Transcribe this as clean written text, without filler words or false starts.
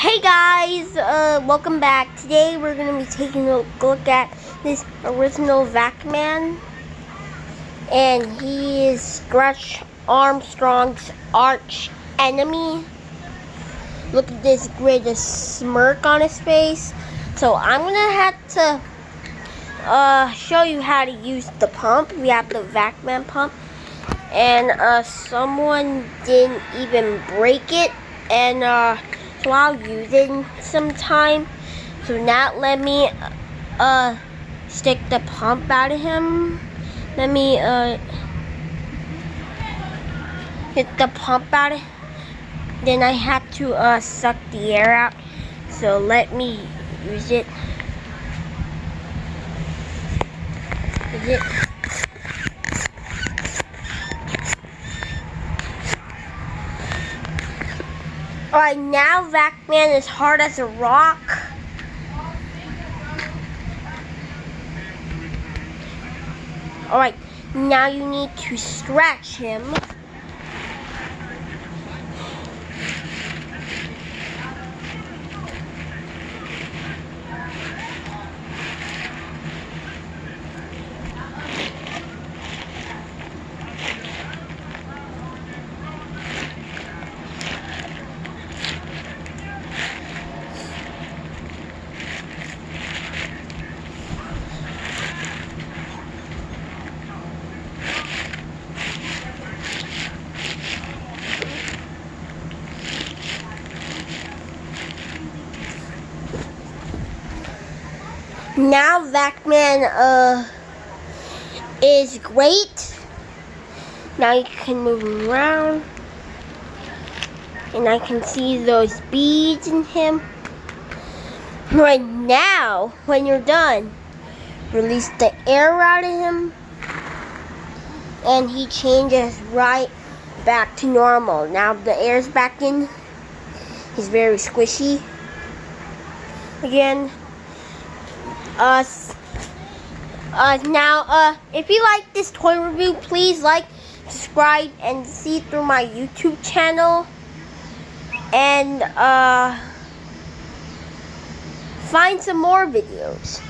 Hey guys, welcome back. Today we're going to be taking a look at this original Vac-Man. And he is Stretch Armstrong's arch enemy. Look at this great smirk on his face. So I'm going to have to show you how to use the pump. We have the Vac-Man pump. And someone didn't even break it. And so I'll use it sometime. So now let me stick the pump out of him. Let me get the pump out of him. Then I have to suck the air out. So let me use it. Is it? Alright, now Vac-Man is hard as a rock. Alright, now you need to stretch him. Now Vac-Man is great. Now you can move him around. And I can see those beads in him. Right now, when you're done, release the air out of him. And he changes right back to normal. Now the air's back in. He's very squishy. Again. Now, if you like this toy review, please like, subscribe, and see through my YouTube channel. And, find some more videos.